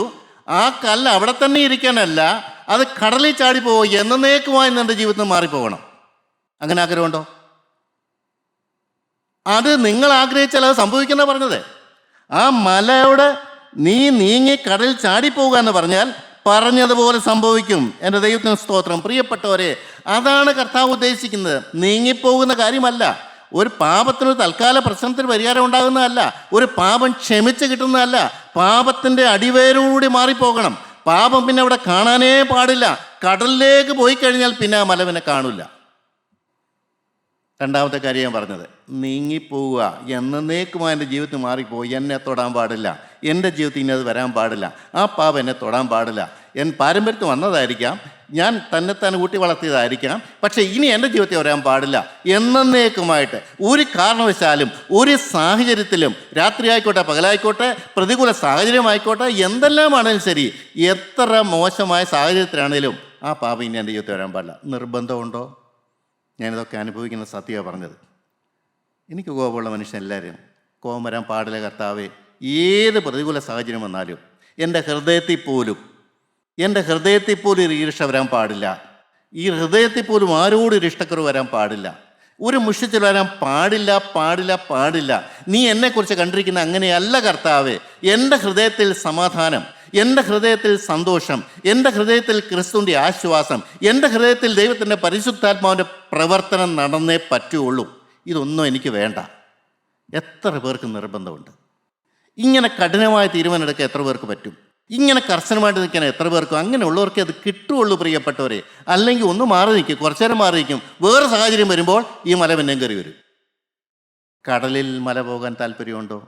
ആ കല്ല് അവിടെ തന്നെ ഇരിക്കാനല്ല, അത് കടലിൽ ചാടിപ്പോവുക, എന്നേക്കുമായി നിന്റെ ജീവിതത്തിൽ മാറിപ്പോകണം. അങ്ങനെ ആഗ്രഹമുണ്ടോ? അത് നിങ്ങൾ ആഗ്രഹിച്ചാൽ അത് സംഭവിക്കുന്ന പറഞ്ഞത്. ആ മലയോട് നീ നീങ്ങി കടലിൽ ചാടിപ്പോവുക എന്ന് പറഞ്ഞാൽ പറഞ്ഞതുപോലെ സംഭവിക്കും. എൻ്റെ ദൈവത്തിന് സ്തോത്രം. പ്രിയപ്പെട്ടവരെ, അതാണ് കർത്താവ് ഉദ്ദേശിക്കുന്നത്. നീങ്ങിപ്പോകുന്ന കാര്യമല്ല. ഒരു പാപത്തിന് തൽക്കാല പ്രശ്നത്തിന് പരിഹാരം ഉണ്ടാകുന്നതല്ല. ഒരു പാപം ക്ഷമിച്ച് കിട്ടുന്നതല്ല. പാപത്തിൻ്റെ അടിവേരോടുകൂടി മാറിപ്പോകണം. പാപം പിന്നെ അവിടെ കാണാനേ പാടില്ല. കടലിലേക്ക് പോയി കഴിഞ്ഞാൽ പിന്നെ ആ മല പിന്നെ കാണില്ല. രണ്ടാമത്തെ കാര്യം ഞാൻ പറഞ്ഞത്, നീങ്ങിപ്പോവുക, എന്നേക്കുമായി എൻ്റെ ജീവിതത്തിൽ മാറിപ്പോയി, എന്നെ തൊടാൻ പാടില്ല, എൻ്റെ ജീവിതത്തിൽ ഇനി അത് വരാൻ പാടില്ല, ആ പാപം എന്നെ തൊടാൻ പാടില്ല. പാരമ്പര്യത്തിൽ വന്നതായിരിക്കാം, ഞാൻ തന്നെത്താൻ ഊട്ടി വളർത്തിയതായിരിക്കാം, പക്ഷേ ഇനി എൻ്റെ ജീവിതത്തിൽ വരാൻ പാടില്ല. എന്നേക്കുമായിട്ട് ഒരു കാരണവശാലും ഒരു സാഹചര്യത്തിലും, രാത്രി ആയിക്കോട്ടെ പകലായിക്കോട്ടെ, പ്രതികൂല സാഹചര്യമായിക്കോട്ടെ, എന്തെല്ലാമാണെങ്കിലും ശരി, എത്ര മോശമായ സാഹചര്യത്തിലാണെങ്കിലും ആ പാപം ഇനി എൻ്റെ ജീവിതത്തിൽ വരാൻ പാടില്ല. നിർബന്ധമുണ്ടോ? ഞാനിതൊക്കെ അനുഭവിക്കുന്ന സത്യമാണ് പറഞ്ഞത്. എനിക്ക് കോപമുള്ള മനുഷ്യൻ എല്ലാവരും കോപം വരാൻ പാടില്ല കർത്താവേ. ഏത് പ്രതികൂല സാഹചര്യം വന്നാലും എൻ്റെ ഹൃദയത്തിൽ പോലും ഒരു ഈർഷ വരാൻ പാടില്ല. ഈ ഹൃദയത്തിൽ പോലും ആരോടും ഒരു ഇഷ്ടക്കുറവ് വരാൻ പാടില്ല. ഒരു മുഷിച്ചിൽ വരാൻ പാടില്ല. നീ എന്നെക്കുറിച്ച് കണ്ടിരിക്കുന്ന അങ്ങനെയല്ല കർത്താവേ. എൻ്റെ ഹൃദയത്തിൽ സമാധാനം, എൻ്റെ ഹൃദയത്തിൽ സന്തോഷം, എൻ്റെ ഹൃദയത്തിൽ ക്രിസ്തുവിൻ്റെ ആശ്വാസം, എൻ്റെ ഹൃദയത്തിൽ ദൈവത്തിൻ്റെ പരിശുദ്ധാത്മാവിൻ്റെ പ്രവർത്തനം നടന്നേ പറ്റുള്ളൂ. ഇതൊന്നും എനിക്ക് വേണ്ട. എത്ര പേർക്ക് നിർബന്ധമുണ്ട്? ഇങ്ങനെ കഠിനമായ തീരുമാനം എടുക്കാൻ എത്ര പേർക്ക് പറ്റും? ഇങ്ങനെ കർശനമായിട്ട് നിൽക്കാൻ എത്ര പേർക്കും? അങ്ങനെയുള്ളവർക്ക് അത് കിട്ടുള്ളൂ പ്രിയപ്പെട്ടവരെ. അല്ലെങ്കിൽ ഒന്ന് മാറി നിൽക്കും, കുറച്ചു നേരം മാറി നിൽക്കും, വേറെ സാഹചര്യം വരുമ്പോൾ ഈ മല പിന്നെയും കയറി വരും. കടലിൽ മല പോകാൻ താല്പര്യമുണ്ടോ?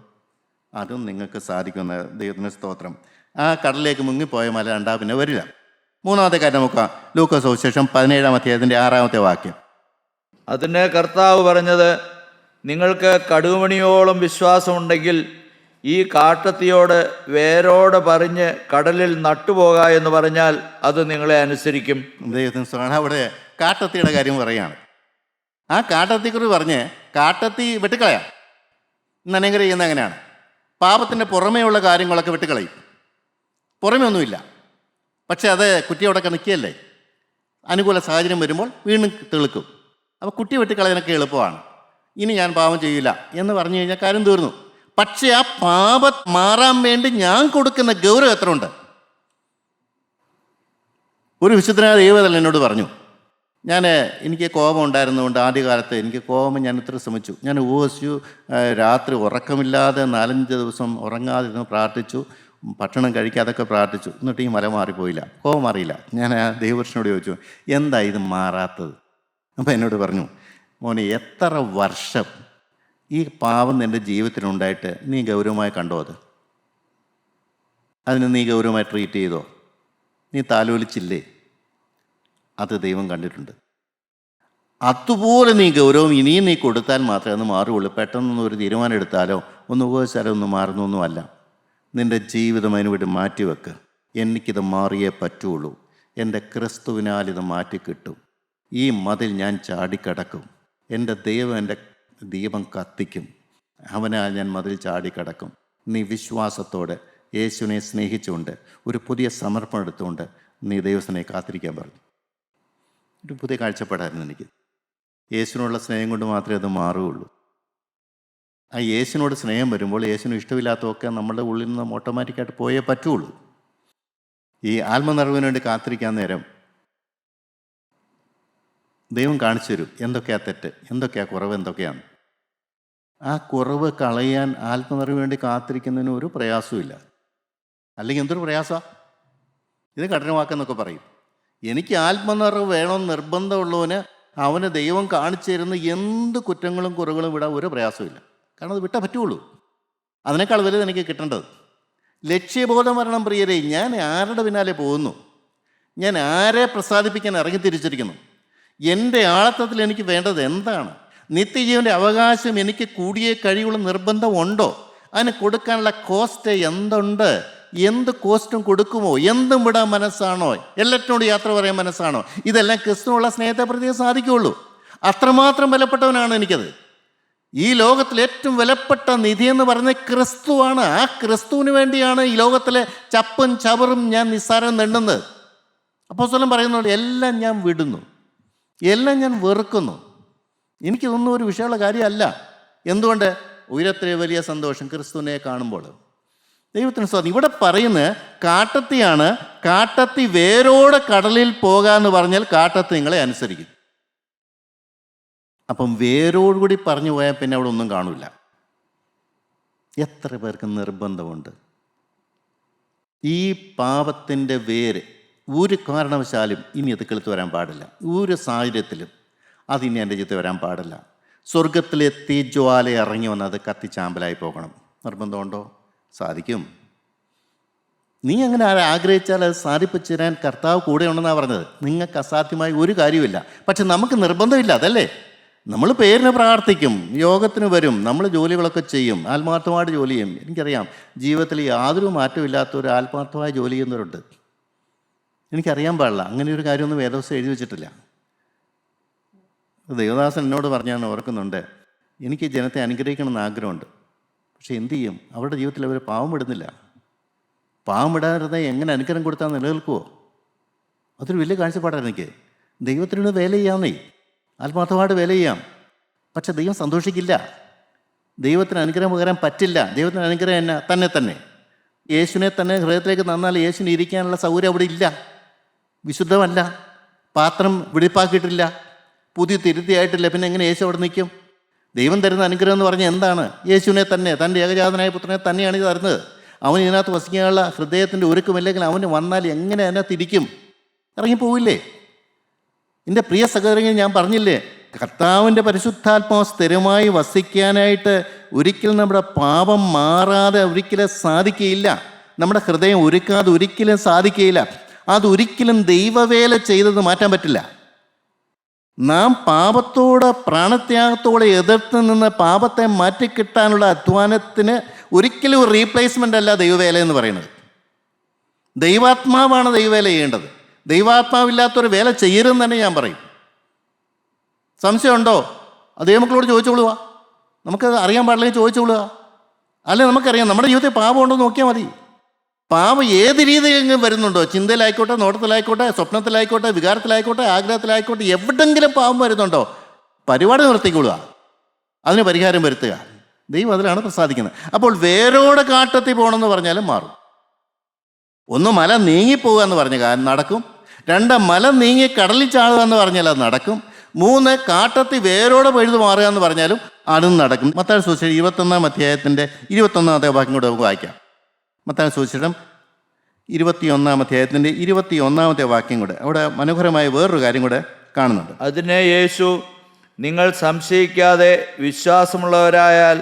അതും നിങ്ങൾക്ക് സാധിക്കുന്ന ദൈവത്തിന് സ്തോത്രം. ആ കടലിലേക്ക് മുങ്ങിപ്പോയ മല ഉണ്ടാ പിന്നെ വരില്ല. മൂന്നാമത്തെ കാര്യം നോക്കാം. ലൂക്കോസ് സുവിശേഷം 17-ാം അധ്യായത്തിൻ്റെ 6-ാമത്തെ വാക്യം. അതിന് കർത്താവ് പറഞ്ഞത്, നിങ്ങൾക്ക് കടുകുമണിയോളം വിശ്വാസമുണ്ടെങ്കിൽ ഈ കാട്ടത്തിയോട് വേരോടെ പറഞ്ഞ് കടലിൽ നട്ടുപോക എന്ന് പറഞ്ഞാൽ അത് നിങ്ങളെ അനുസരിക്കും. ദൈവത്തിന് സ്തോത്രം. അവിടെ കാട്ടത്തിയുടെ കാര്യം പറയുകയാണ്. ആ കാട്ടത്തിക്കുറിച്ച് പറഞ്ഞ് കാട്ടത്തി വെട്ടിക്കളയാം. ഇന്ന് അനേകർ ചെയ്യുന്ന അങ്ങനെയാണ്. പാപത്തിൻ്റെ പുറമേയുള്ള കാര്യങ്ങളൊക്കെ വെട്ടിക്കളയും, പുറമേ ഒന്നുമില്ല. പക്ഷെ അത് കുറ്റിയോടൊക്കെ നിൽക്കുകയല്ലേ. അനുകൂല സാഹചര്യം വരുമ്പോൾ വീണ്ടും തെളുക്കും. അപ്പോൾ കുറ്റി വെട്ടിക്കളയാനൊക്കെ എളുപ്പമാണ്. ഇനി ഞാൻ പാപം ചെയ്യില്ല എന്ന് പറഞ്ഞു കഴിഞ്ഞാൽ കാര്യം തീർന്നു. പക്ഷെ ആ പാപം മാറാൻ വേണ്ടി ഞാൻ കൊടുക്കുന്ന ഗൗരവം എത്ര ഉണ്ട്? ഒരു വിശുദ്ധനായ ദൈവതൽ എന്നോട് പറഞ്ഞു, എനിക്ക് കോപം ഉണ്ടായിരുന്നതുകൊണ്ട് ആദ്യകാലത്ത് എനിക്ക് കോപം ഞാൻ ഇത്ര ശ്രമിച്ചു. ഞാൻ ഉപവസിച്ചു, രാത്രി ഉറക്കമില്ലാതെ 4-5 ദിവസം ഉറങ്ങാതിരുന്ന് പ്രാർത്ഥിച്ചു, ഭക്ഷണം കഴിക്കാതൊക്കെ പ്രാർത്ഥിച്ചു. എന്നിട്ട് ഈ മല മാറിപ്പോയില്ല, കോപം മാറിയില്ല. ഞാൻ ആ ദൈവപുരുഷനോട് ചോദിച്ചു, എന്താ ഇത് മാറാത്തത്? അപ്പോൾ എന്നോട് പറഞ്ഞു, മോനെ, എത്ര വർഷം ഈ പാവം നിൻ്റെ ജീവിതത്തിലുണ്ടായിട്ട് നീ ഗൗരവമായി കണ്ടോ? അതിന് നീ ഗൗരവമായി ട്രീറ്റ് ചെയ്തോ? നീ താലോലിച്ചില്ലേ? അത് ദൈവം കണ്ടിട്ടുണ്ട്. അതുപോലെ നീ ഗൗരവം ഇനിയും നീ കൊടുത്താൽ മാത്രമേ അത് മാറുകയുള്ളൂ. പെട്ടെന്നൊന്നും ഒരു തീരുമാനം എടുത്താലോ ഒന്ന് ഉപയോഗിച്ചാലോ ഒന്നും മാറുന്നൊന്നുമല്ല. നിൻ്റെ ജീവിതം അതിന് വേണ്ടി മാറ്റിവെക്ക്. എനിക്കിത് മാറിയേ പറ്റുള്ളൂ. എൻ്റെ ക്രിസ്തുവിനാൽ ഇത് മാറ്റിക്കിട്ടും. ഈ മതിൽ ഞാൻ ചാടിക്കടക്കും. എൻ്റെ ദൈവം എൻ്റെ ദീപം കത്തിക്കും. അവനാൽ ഞാൻ മതിൽ ചാടിക്കടക്കും. നീ വിശ്വാസത്തോടെ യേശുവിനെ സ്നേഹിച്ചുകൊണ്ട് ഒരു പുതിയ സമർപ്പണം എടുത്തുകൊണ്ട് നീ ദൈവത്തിനെ കാത്തിരിക്കാൻ പറഞ്ഞു. ഒരു പുതിയ കാഴ്ചപ്പാടായിരുന്നു എനിക്ക്. യേശുവിനുള്ള സ്നേഹം കൊണ്ട് മാത്രമേ അത് മാറുകയുള്ളൂ. ആ യേശുവിനോട് സ്നേഹം വരുമ്പോൾ യേശുവിന് ഇഷ്ടമില്ലാത്തതൊക്കെ നമ്മുടെ ഉള്ളിൽ നിന്ന് ഓട്ടോമാറ്റിക്കായിട്ട് പോയേ പറ്റുള്ളൂ. ഈ ആത്മനിറവിന് വേണ്ടി കാത്തിരിക്കാൻ നേരം ദൈവം കാണിച്ചു തരും എന്തൊക്കെയാ തെറ്റ്, എന്തൊക്കെയാ കുറവ്, എന്തൊക്കെയാണ്. ആ കുറവ് കളയാൻ ആത്മനിറവിന് വേണ്ടി കാത്തിരിക്കുന്നതിന് ഒരു പ്രയാസവും. അല്ലെങ്കിൽ എന്തൊരു പ്രയാസമാണ് ഇത്? കഠിനമാക്കെന്നൊക്കെ പറയും. എനിക്ക് ആത്മനിറവ് വേണമെന്ന് നിർബന്ധമുള്ളവന് അവന് ദൈവം കാണിച്ചു തരുന്ന എന്ത് കുറ്റങ്ങളും കുറവുകളും വിടാൻ ഒരു പ്രയാസമില്ല. കാരണം അത് വിട്ടാൽ പറ്റുള്ളൂ. അതിനേക്കാൾ വലുത് എനിക്ക് കിട്ടേണ്ടത് ലക്ഷ്യബോധം വരണം. പ്രിയരെ, ഞാൻ ആരുടെ പിന്നാലെ പോകുന്നു? ഞാൻ ആരെ പ്രസാദിപ്പിക്കാൻ ഇറങ്ങിത്തിരിച്ചിരിക്കുന്നു? എൻ്റെ ആളത്വത്തിൽ എനിക്ക് വേണ്ടത് എന്താണ്? നിത്യജീവൻ്റെ അവകാശം എനിക്ക് കൂടിയേ കഴിയുള്ള നിർബന്ധമുണ്ടോ? അതിന് കൊടുക്കാനുള്ള കോസ്റ്റ് എന്തുണ്ട്? എന്ത് കോസ്റ്റും കൊടുക്കുമോ? എന്തും വിടാൻ മനസ്സാണോ? എല്ലാറ്റിനോട് യാത്ര പറയാൻ മനസ്സാണോ? ഇതെല്ലാം ക്രിസ്തുവിനുള്ള സ്നേഹത്തെ പ്രതി സാധിക്കുകയുള്ളൂ. അത്രമാത്രം വിലപ്പെട്ടവനാണ് എനിക്കത്. ഈ ലോകത്തിൽ ഏറ്റവും വിലപ്പെട്ട നിധി എന്ന് പറയുന്നത് ക്രിസ്തുവാണ്. ആ ക്രിസ്തുവിന് വേണ്ടിയാണ് ഈ ലോകത്തിലെ ചപ്പും ചവറും ഞാൻ നിസ്സാരം നെണ്ണുന്നത്. അപ്പോസ്തലൻ പറയുന്നുണ്ട്, എല്ലാം ഞാൻ വിടുന്നു, എല്ലാം ഞാൻ വെറുക്കുന്നു. എനിക്കിതൊന്നും ഒരു വിഷയമുള്ള കാര്യമല്ല. എന്തുകൊണ്ട്? ഉയരത്തിലെ വലിയ സന്തോഷം ക്രിസ്തുവിനെ കാണുമ്പോൾ. ദൈവത്തിന് സ്തോത്രം. ഇവിടെ പറയുന്നത് കാട്ടത്തിയാണ്. കാട്ടത്തി വേരോടെ കടലിൽ പോകാമെന്ന് പറഞ്ഞാൽ കാട്ടത്തി നിങ്ങളെ അനുസരിക്കും. അപ്പം വേരോടുകൂടി പറഞ്ഞു പോയാൽ പിന്നെ അവിടെ ഒന്നും കാണില്ല. എത്ര പേർക്ക് നിർബന്ധമുണ്ട്? ഈ പാപത്തിൻ്റെ വേര് ഒരു കാരണവശാലും ഇനി അത് കിളുത്ത് വരാൻ പാടില്ല. ഒരു സാഹചര്യത്തിലും അതിനി എൻ്റെ ജീവിതത്തിൽ വരാൻ പാടില്ല. സ്വർഗത്തിലെ തീജ്വാല ഇറങ്ങി വന്നത് കത്തിച്ചാമ്പലായി പോകണം. നിർബന്ധമുണ്ടോ? സാധിക്കും. നീ അങ്ങനെ ആഗ്രഹിച്ചാൽ അത് സാധിപ്പിച്ചു തരാൻ കർത്താവ് കൂടെ ഉണ്ടെന്നാണ് പറഞ്ഞത്. നിങ്ങൾക്ക് അസാധ്യമായി ഒരു കാര്യമില്ല. പക്ഷെ നമുക്ക് നിർബന്ധമില്ല, അതല്ലേ? നമ്മൾ പേരിന് പ്രാർത്ഥിക്കും, യോഗത്തിന് വരും, നമ്മൾ ജോലികളൊക്കെ ചെയ്യും, ആത്മാർത്ഥമായിട്ട് ജോലി ചെയ്യും. എനിക്കറിയാം, ജീവിതത്തിൽ യാതൊരു മാറ്റവും ഇല്ലാത്തൊരു ആത്മാർത്ഥമായി ജോലി ചെയ്യുന്നവരുണ്ട്. എനിക്കറിയാൻ പാടില്ല, അങ്ങനെ ഒരു കാര്യമൊന്നും വേദവസ്ഥ എഴുതി വെച്ചിട്ടില്ല. ദേവദാസൻ എന്നോട് പറഞ്ഞാണ് ഓർക്കുന്നുണ്ട്, എനിക്ക് ജനത്തെ അനുഗ്രഹിക്കണമെന്ന് ആഗ്രഹമുണ്ട്, പക്ഷെ എന്തു ചെയ്യും? അവരുടെ ജീവിതത്തിൽ അവർ പാവം വിടുന്നില്ല. പാവം വിടാതെ എങ്ങനെ അനുഗ്രഹം കൊടുത്താൽ നിലനിൽക്കുമോ? അതൊരു വലിയ കാഴ്ചപ്പാടാണ് എനിക്ക്. ദൈവത്തിനോട് വേല ചെയ്യാമെന്നേ, ആത്മാർത്ഥമായിട്ട് വേല ചെയ്യാം, പക്ഷെ ദൈവം സന്തോഷിക്കില്ല. ദൈവത്തിന് അനുഗ്രഹം പകരാൻ പറ്റില്ല. ദൈവത്തിന് അനുഗ്രഹം എന്നാ? തന്നെ യേശുവിനെ തന്നെ ഹൃദയത്തിലേക്ക് തന്നാൽ യേശുവിന് ഇരിക്കാനുള്ള സൗകര്യം അവിടെ ഇല്ല. വിശുദ്ധമല്ല, പാത്രം വെടിപ്പാക്കിയിട്ടില്ല, പുതിയ തിരുത്തിയായിട്ടില്ല, പിന്നെ എങ്ങനെ യേശു അവിടെ നിൽക്കും? ദൈവം തരുന്ന അനുഗ്രഹം എന്ന് പറഞ്ഞാൽ എന്താണ്? യേശുവിനെ തന്നെ, തൻ്റെ ഏകജാതനായ പുത്രനെ തന്നെയാണ് ഇത് തരുന്നത്. അവൻ ഇതിനകത്ത് വസിക്കാനുള്ള ഹൃദയത്തിൻ്റെ ഒരുക്കമില്ലെങ്കിൽ അവന് വന്നാൽ എങ്ങനെ അതിനകത്ത് ഇരിക്കും? ഇറങ്ങിപ്പോവില്ലേ? എൻ്റെ പ്രിയ സഹോദരങ്ങൾ, ഞാൻ പറഞ്ഞില്ലേ, കർത്താവിൻ്റെ പരിശുദ്ധാത്മാവ് സ്ഥിരമായി വസിക്കാനായിട്ട് ഒരിക്കലും നമ്മുടെ പാപം മാറാതെ ഒരിക്കലും സാധിക്കുകയില്ല. നമ്മുടെ ഹൃദയം ഒരുക്കാതെ ഒരിക്കലും സാധിക്കുകയില്ല. അതൊരിക്കലും ദൈവവേല ചെയ്തത് മാറ്റാൻ പറ്റില്ല. നാം പാപത്തോട് പ്രാണത്യാഗത്തോടെ എതിർത്ത് നിന്ന് പാപത്തെ മാറ്റിക്കിട്ടാനുള്ള അധ്വാനത്തിന് ഒരിക്കലും ഒരു റീപ്ലേസ്മെൻ്റ് അല്ല ദൈവവേല എന്ന് പറയുന്നത്. ദൈവാത്മാവാണ് ദൈവവേല ചെയ്യേണ്ടത്. ദൈവാത്മാവില്ലാത്തൊരു വേല ചെയ്യരുതെന്ന് തന്നെ ഞാൻ പറയും. സംശയമുണ്ടോ? അത് ദൈവമക്കളോട് ചോദിച്ചോളുക. നമുക്കത് അറിയാൻ പാടില്ലെങ്കിൽ ചോദിച്ചോളുക. അല്ലെ നമുക്കറിയാം, നമ്മുടെ ജീവിതത്തിൽ പാപമുണ്ടോ നോക്കിയാൽ മതി. പാപം ഏത് രീതിയിലെങ്കിലും വരുന്നുണ്ടോ? ചിന്തയിലായിക്കോട്ടെ, നോട്ടത്തിലായിക്കോട്ടെ, സ്വപ്നത്തിലായിക്കോട്ടെ, വികാരത്തിലായിക്കോട്ടെ, ആഗ്രഹത്തിലായിക്കോട്ടെ, എവിടെങ്കിലും പാപം വരുന്നുണ്ടോ? പരിപാടി നിർത്തിക്കൊള്ളുക, അതിന് പരിഹാരം വരുത്തുക. ദൈവം അതിലാണ് പ്രസാദിക്കുന്നത്. അപ്പോൾ വേരോടെ കാട്ടത്തിൽ പോകണമെന്ന് പറഞ്ഞാലും മാറും. ഒന്ന് മല നീങ്ങിപ്പോവുക എന്ന് പറഞ്ഞാൽ നടക്കും. രണ്ട് മല നീങ്ങി കടലിൽ ചാടുക എന്ന് പറഞ്ഞാൽ അത് നടക്കും. മൂന്ന് കാട്ടത്തിൽ വേരോടെ പഴുതു മാറുക എന്ന് പറഞ്ഞാലും അതും നടക്കും. മത്തായി സുവിശേഷം 21-ാം അധ്യായത്തിൻ്റെ 21-ാമത്തെ വാക്യം കൂടെ നമുക്ക് വായിക്കാം. മത്തായി സുവിശേഷം 21-ാം അധ്യായത്തിൻ്റെ 21-ാമത്തെ വാക്യം കൂടെ, അവിടെ മനോഹരമായ വേറൊരു കാര്യം കൂടെ കാണുന്നുണ്ട്. അതിനെ യേശു, നിങ്ങൾ സംശയിക്കാതെ വിശ്വാസമുള്ളവരായാൽ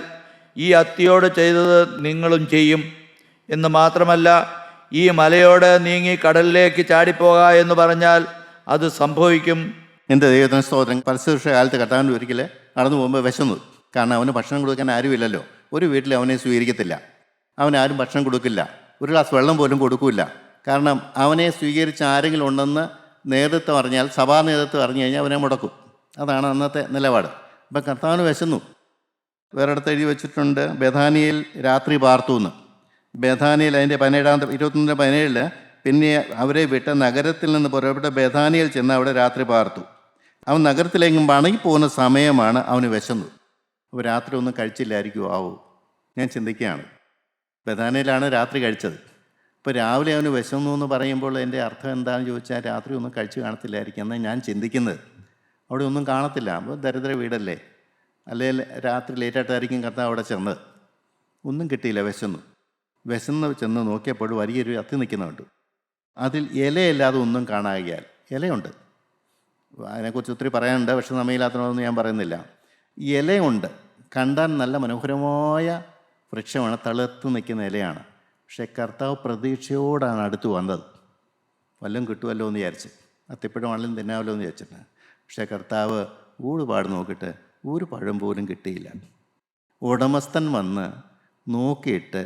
ഈ അത്തിയോട് ചെയ്തത് നിങ്ങളും ചെയ്യും എന്ന് മാത്രമല്ല, ഈ മലയോട് നീങ്ങി കടലിലേക്ക് ചാടിപ്പോക എന്ന് പറഞ്ഞാൽ അത് സംഭവിക്കും. എൻ്റെ ദൈവത്തിന് സ്തോത്രം. പരസ്പക്ഷ കാലത്ത് കർത്താവിൻ്റെ ഒരിക്കൽ നടന്നു പോകുമ്പോൾ വിശന്നു. കാരണം അവന് ഭക്ഷണം കൊടുക്കാൻ ആരുമില്ലല്ലോ. ഒരു വീട്ടിൽ അവനെ സ്വീകരിക്കത്തില്ല, അവനാരും ഭക്ഷണം കൊടുക്കില്ല, ഒരു ഗ്ലാസ് വെള്ളം പോലും കൊടുക്കില്ല. കാരണം അവനെ സ്വീകരിച്ച ആരെങ്കിലും ഉണ്ടെന്ന് നേതൃത്വം അറിഞ്ഞാൽ, സഭാ നേതൃത്വം അറിഞ്ഞു കഴിഞ്ഞാൽ അവനെ മുടക്കും. അതാണ് അന്നത്തെ നിലപാട്. അപ്പം കർത്താവിന് വിശന്നു. വേറെടുത്ത് എഴുതി വെച്ചിട്ടുണ്ട്, ബഥാനിയിൽ രാത്രി പാർത്തു എന്ന്. ബഥാനിയിൽ അതിൻ്റെ 21-17 പിന്നെ അവരെ വിട്ട് നഗരത്തിൽ നിന്ന് പുറപ്പെട്ട ബഥാനിയിൽ ചെന്ന് അവിടെ രാത്രി പാർത്തു. അവൻ നഗരത്തിലേക്കും മടങ്ങി പോകുന്ന സമയമാണ് അവന് വിശന്നത്. അപ്പോൾ രാത്രി ഒന്നും കഴിച്ചില്ലായിരിക്കും ആവൂ, ഞാൻ ചിന്തിക്കുകയാണ്. ബഥാനിയിലാണ് രാത്രി കഴിച്ചത്. ഇപ്പോൾ രാവിലെ അവന് വിശന്നു എന്ന് പറയുമ്പോൾ എൻ്റെ അർത്ഥം എന്താണെന്ന് ചോദിച്ചാൽ രാത്രി ഒന്നും കഴിച്ച് കാണത്തില്ലായിരിക്കും എന്നാണ് ഞാൻ ചിന്തിക്കുന്നത്. അവിടെ ഒന്നും കാണത്തില്ല. അപ്പോൾ ദരിദ്ര വീടല്ലേ, അല്ലെങ്കിൽ രാത്രി ലേറ്റായിട്ടായിരിക്കും കർത്താവ് അവിടെ ചെന്നത്. ഒന്നും കിട്ടിയില്ല, വിശന്ന് ചെന്ന് നോക്കിയപ്പോൾ വലിയൊരു അത്തി നിൽക്കുന്നുണ്ട്. അതിൽ ഇലയല്ലാതെ ഒന്നും കാണാകിയാൽ, ഇലയുണ്ട്, അതിനെക്കുറിച്ച് ഒത്തിരി പറയാനുണ്ട്, പക്ഷെ നമ്മയില്ലാത്തതൊന്നും ഞാൻ പറയുന്നില്ല. ഇലയുണ്ട്, കണ്ടാൽ നല്ല മനോഹരമായ വൃക്ഷമാണ്, തളുത്ത് നിൽക്കുന്ന ഇലയാണ്. പക്ഷേ കർത്താവ് പ്രതീക്ഷയോടാണ് അടുത്ത് വന്നത്. വല്ലതും കിട്ടുമല്ലോ എന്ന് വിചാരിച്ച്, അത്തിപ്പഴമാണെങ്കിലും തിന്നാമല്ലോ എന്ന് വിചാരിച്ചിട്ട്. പക്ഷേ കർത്താവ് ഊടുപാട് നോക്കിയിട്ട് ഒരു പഴം പോലും കിട്ടിയില്ല. ഉടമസ്ഥൻ വന്ന് നോക്കിയിട്ട്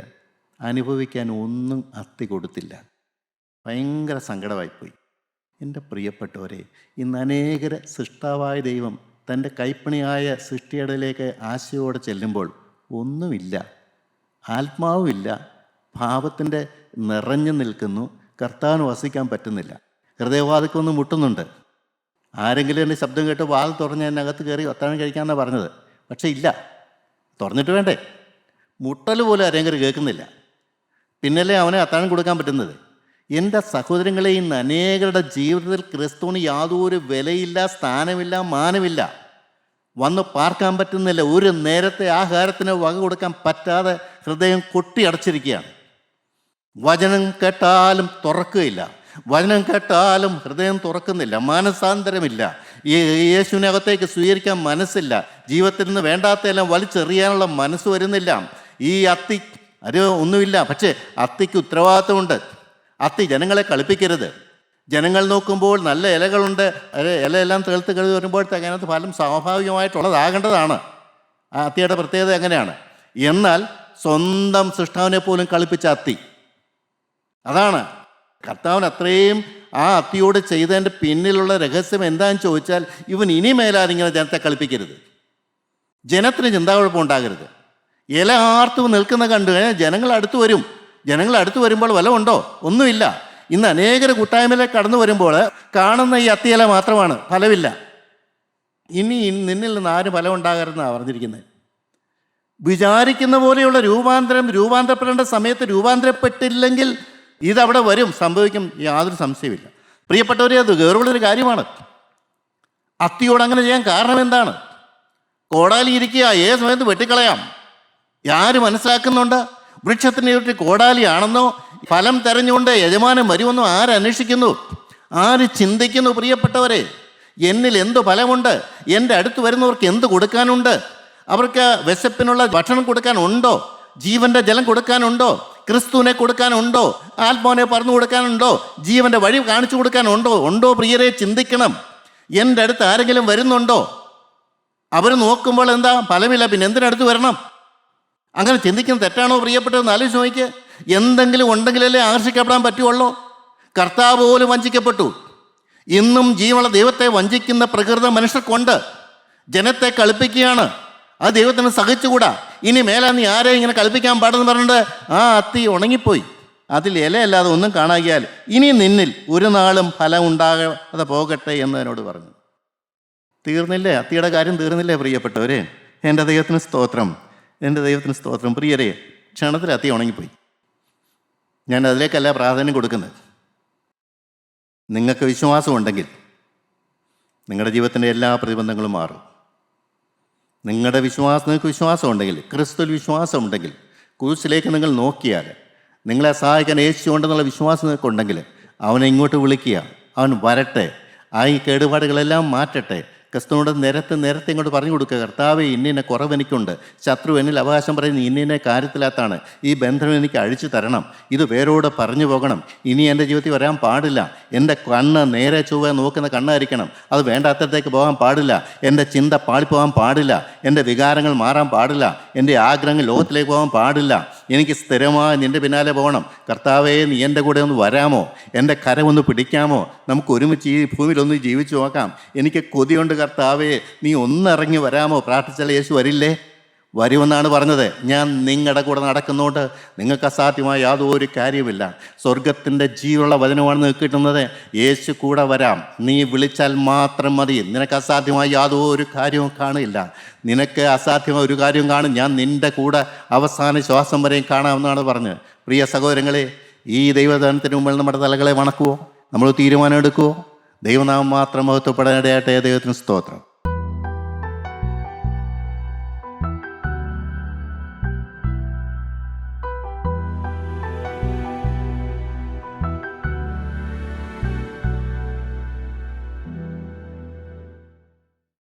അനുഭവിക്കാൻ ഒന്നും അത്തി കൊടുത്തില്ല. ഭയങ്കര സങ്കടമായിപ്പോയി. എൻ്റെ പ്രിയപ്പെട്ടവരെ, ഇന്ന് അനേകരെ സൃഷ്ടാവായ ദൈവം തൻ്റെ കൈപ്പണിയായ സൃഷ്ടിയടയിലേക്ക് ആശയോടെ ചെല്ലുമ്പോൾ ഒന്നുമില്ല, ആത്മാവുമില്ല, ഭാവത്തിൻ്റെ നിറഞ്ഞു നിൽക്കുന്നു, കർത്താവിന് വസിക്കാൻ പറ്റുന്നില്ല. ഹൃദയവാതിക്കൊന്ന് മുട്ടുന്നുണ്ട്. ആരെങ്കിലും എൻ്റെ ശബ്ദം കേട്ട് വാൽ തുറഞ്ഞ് അതിനകത്ത് കയറി അത്താഴം കഴിക്കാമെന്നാണ് പറഞ്ഞത്. പക്ഷേ ഇല്ല, തുറന്നിട്ട് വേണ്ടേ? മുട്ടൽ പോലും ആരെങ്കിലും കേൾക്കുന്നില്ല. പിന്നല്ലേ അവനെ അത്താഴം കൊടുക്കാൻ പറ്റുന്നത്. എൻ്റെ സഹോദരങ്ങളെ, ഇന്ന് അനേകരുടെ ജീവിതത്തിൽ ക്രിസ്തുവിന് യാതൊരു വിലയില്ല, സ്ഥാനമില്ല, മാനമില്ല, വന്ന് പാർക്കാൻ പറ്റുന്നില്ല. ഒരു നേരത്തെ ആഹാരത്തിന് വക കൊടുക്കാൻ പറ്റാതെ ഹൃദയം കൊട്ടിയടച്ചിരിക്കുകയാണ്. വചനം കേട്ടാലും തുറക്കുകയില്ല, വചനം കേട്ടാലും ഹൃദയം തുറക്കുന്നില്ല, മാനസാന്തരമില്ല. ഈ യേശുവിനെ അകത്തേക്ക് സ്വീകരിക്കാൻ മനസ്സില്ല. ജീവിതത്തിൽ നിന്ന് വേണ്ടാത്തെല്ലാം വലിച്ചെറിയാനുള്ള മനസ്സ് വരുന്നില്ല. ഈ അത്തി അത് ഒന്നുമില്ല, പക്ഷേ അത്തിക്ക് ഉത്തരവാദിത്വമുണ്ട്. അത്തി ജനങ്ങളെ കളിപ്പിക്കരുത്. ജനങ്ങൾ നോക്കുമ്പോൾ നല്ല ഇലകളുണ്ട്, ഇലയെല്ലാം തേർത്ത് കഴുകി വരുമ്പോഴത്തേക്ക് അതിനകത്ത് ഫലം സ്വാഭാവികമായിട്ടുള്ളതാകേണ്ടതാണ്. ആ അത്തിയുടെ പ്രത്യേകത എങ്ങനെയാണ്? എന്നാൽ സ്വന്തം സൃഷ്ടാവിനെ പോലും കളിപ്പിച്ച അത്തി. അതാണ് കർത്താവിന് അത്രയും ആ അത്തിയോട് ചെയ്തതിൻ്റെ പിന്നിലുള്ള രഹസ്യം എന്താണെന്ന് ചോദിച്ചാൽ, ഇവൻ ഇനി മേലാതിങ്ങനെ ജനത്തെ കളിപ്പിക്കരുത്, ജനത്തിന് ചിന്താകുഴപ്പമുണ്ടാകരുത്. ഇല ആർത്തു നിൽക്കുന്ന കണ്ടു കഴിഞ്ഞാൽ ജനങ്ങൾ അടുത്ത് വരും. ജനങ്ങൾ അടുത്ത് വരുമ്പോൾ ഫലമുണ്ടോ? ഒന്നുമില്ല. ഇന്ന് അനേകർ കൂട്ടായ്മയിലേക്ക് കടന്നു വരുമ്പോൾ കാണുന്ന ഈ അത്തിയില മാത്രമാണ്, ഫലമില്ല. ഇനി നിന്നിൽ നിന്ന് ആരും ഫലം ഉണ്ടാകരുതെന്നാണ് പറഞ്ഞിരിക്കുന്നത്. വിചാരിക്കുന്ന പോലെയുള്ള രൂപാന്തരപ്പെടേണ്ട സമയത്ത് രൂപാന്തരപ്പെട്ടില്ലെങ്കിൽ ഇതവിടെ വരും, സംഭവിക്കും, യാതൊരു സംശയമില്ല. പ്രിയപ്പെട്ടവരെ, അത് ഗൗരവമുള്ളൊരു കാര്യമാണ്. അത്തിയോട് അങ്ങനെ ചെയ്യാൻ കാരണം എന്താണ്? കോടാലി ഇരിക്കുക, ഏത് സമയത്ത് വെട്ടിക്കളയാം. ആര് മനസ്സിലാക്കുന്നുണ്ട്? വൃക്ഷത്തിൻ്റെ ചുറ്റി കോടാലിയാണെന്നോ ഫലം തെരഞ്ഞുകൊണ്ട് യജമാനൻ വരുമെന്നോ ആരന്വേഷിക്കുന്നു? ആര് ചിന്തിക്കുന്നു? പ്രിയപ്പെട്ടവരെ, എന്നിൽ എന്ത് ഫലമുണ്ട്? എൻ്റെ അടുത്ത് വരുന്നവർക്ക് എന്ത് കൊടുക്കാനുണ്ട്? അവർക്ക് വിശപ്പിനുള്ള ഭക്ഷണം കൊടുക്കാനുണ്ടോ? ജീവൻ്റെ ജലം കൊടുക്കാനുണ്ടോ? ക്രിസ്തുവിനെ കൊടുക്കാനുണ്ടോ? ആത്മാവിനെ പറഞ്ഞു കൊടുക്കാനുണ്ടോ? ജീവൻ്റെ വഴി കാണിച്ചു കൊടുക്കാനുണ്ടോ? പ്രിയരെ, ചിന്തിക്കണം. എൻ്റെ അടുത്ത് ആരെങ്കിലും വരുന്നുണ്ടോ? അവർ നോക്കുമ്പോൾ എന്താ ഫലമില്ല, പിന്നെ എന്തിനടുത്ത് വരണം? അങ്ങനെ ചിന്തിക്കുന്നത് തെറ്റാണോ പ്രിയപ്പെട്ടതെന്ന് ആലോചിച്ച് നോക്കിയേ. എന്തെങ്കിലും ഉണ്ടെങ്കിലല്ലേ ആകർഷിക്കപ്പെടാൻ പറ്റുള്ളൂ. കർത്താവ് പോലും വഞ്ചിക്കപ്പെട്ടു. ഇന്നും ജീവനുള്ള ദൈവത്തെ വഞ്ചിക്കുന്ന പ്രകൃത മനുഷ്യർക്കുണ്ട്. ജനത്തെ കളിപ്പിക്കുകയാണ്. ആ ദൈവത്തിന് സഹിച്ചുകൂടാ. ഇനി മേലാ നീ ആരെയും ഇങ്ങനെ കളിപ്പിക്കാൻ പാടെന്ന് പറഞ്ഞിട്ട് ആ അത്തി ഉണങ്ങിപ്പോയി. അതിൽ ഇലയല്ലാതെ ഒന്നും കാണാകിയാൽ ഇനി നിന്നിൽ ഒരു നാളും ഫലം ഉണ്ടാകാതെ പോകട്ടെ എന്ന് എന്നോട് പറഞ്ഞു. തീർന്നില്ലേ? അത്തിയുടെ കാര്യം തീർന്നില്ലേ പ്രിയപ്പെട്ടവരെ? എൻ്റെ ദൈവത്തിന് സ്തോത്രം, എൻ്റെ ദൈവത്തിന് സ്തോത്രം. പ്രിയരെ, ക്ഷണത്തിൽ അത്തി ഉണങ്ങിപ്പോയി. ഞാൻ അതിലേക്കല്ല പ്രാധാന്യം കൊടുക്കുന്നത്. നിങ്ങൾക്ക് വിശ്വാസമുണ്ടെങ്കിൽ നിങ്ങളുടെ ജീവിതത്തിൻ്റെ എല്ലാ പ്രതിബന്ധങ്ങളും മാറും. നിങ്ങൾക്ക് വിശ്വാസമുണ്ടെങ്കിൽ, ക്രിസ്തുവിൽ വിശ്വാസമുണ്ടെങ്കിൽ, ക്രൂശിലേക്ക് നിങ്ങൾ നോക്കിയാൽ നിങ്ങളെ സഹായിക്കാൻ യേശു ഉണ്ടെന്നുള്ള വിശ്വാസം നിങ്ങൾക്കുണ്ടെങ്കിൽ അവനെ ഇങ്ങോട്ട് വിളിക്കുക. അവൻ വരട്ടെ, ആ ഈ കേടുപാടുകളെല്ലാം മാറ്റട്ടെ. ക്രിസ്തുവിനോട് നിരത്തെ ഇങ്ങോട്ട് പറഞ്ഞു കൊടുക്കുക. കർത്താവേ, ഇന്നിനെ കുറവെനിക്കുണ്ട്. ശത്രു എന്നിൽ അവകാശം പറയുന്നത് ഇന്നിനെ കാര്യത്തിലാത്താണ്. ഈ ബന്ധനം എനിക്ക് അഴിച്ചു തരണം. ഇത് വേരോടെ പറഞ്ഞു പോകണം. ഇനി എൻ്റെ ജീവിതത്തിൽ വരാൻ പാടില്ല. എൻ്റെ കണ്ണ് നേരെ ചൊവ്വ നോക്കുന്ന കണ്ണായിരിക്കണം. അത് വേണ്ടാത്തടത്തേക്ക് പോകാൻ പാടില്ല. എൻ്റെ ചിന്ത പാളിപ്പോകാൻ പാടില്ല. എൻ്റെ വികാരങ്ങൾ മാറാൻ പാടില്ല. എൻ്റെ ആഗ്രഹങ്ങൾ ലോകത്തിലേക്ക് പോകാൻ പാടില്ല. എനിക്ക് സ്ഥിരമായി നിൻ്റെ പിന്നാലെ പോകണം. കർത്താവേ, നീ എൻ്റെ കൂടെ ഒന്ന് വരാമോ? എൻ്റെ കരമൊന്ന് പിടിക്കാമോ? നമുക്ക് ഒരുമിച്ച് ഈ ഭൂമിയിലൊന്ന് ജീവിച്ചു നോക്കാം. എനിക്ക് കൊതിയുണ്ട് കർത്താവേ, നീ ഒന്നിറങ്ങി വരാമോ? പ്രാർത്ഥിച്ചാൽ യേശു വരില്ലേ? വരുമെന്നാണ് പറഞ്ഞത്. ഞാൻ നിങ്ങളുടെ കൂടെ നടക്കുന്നതുകൊണ്ട് നിങ്ങൾക്ക് അസാധ്യമായ യാതൊരു കാര്യമില്ല. സ്വർഗത്തിൻ്റെ ജീവനുള്ള വചനമാണ് നിങ്ങൾക്ക് കിട്ടുന്നത്. യേശു കൂടെ വരാം. നീ വിളിച്ചാൽ മാത്രം മതി. നിനക്ക് അസാധ്യമായ യാതൊരു കാര്യവും കാണില്ല. നിനക്ക് അസാധ്യമായ ഒരു കാര്യവും കാണും. ഞാൻ നിൻ്റെ കൂടെ അവസാന ശ്വാസം വരെയും കാണാമെന്നാണ് പറഞ്ഞത്. പ്രിയ സഹോദരങ്ങളെ, ഈ ദൈവദാനത്തിന് മുമ്പിൽ നമ്മുടെ തലകളെ വണക്കുവോ? നമ്മൾ തീരുമാനം എടുക്കുവോ? ദൈവനാമം മാത്രം മഹത്വപ്പെടാനിടയാട്ടെ. ദൈവത്തിന് സ്തോത്രം.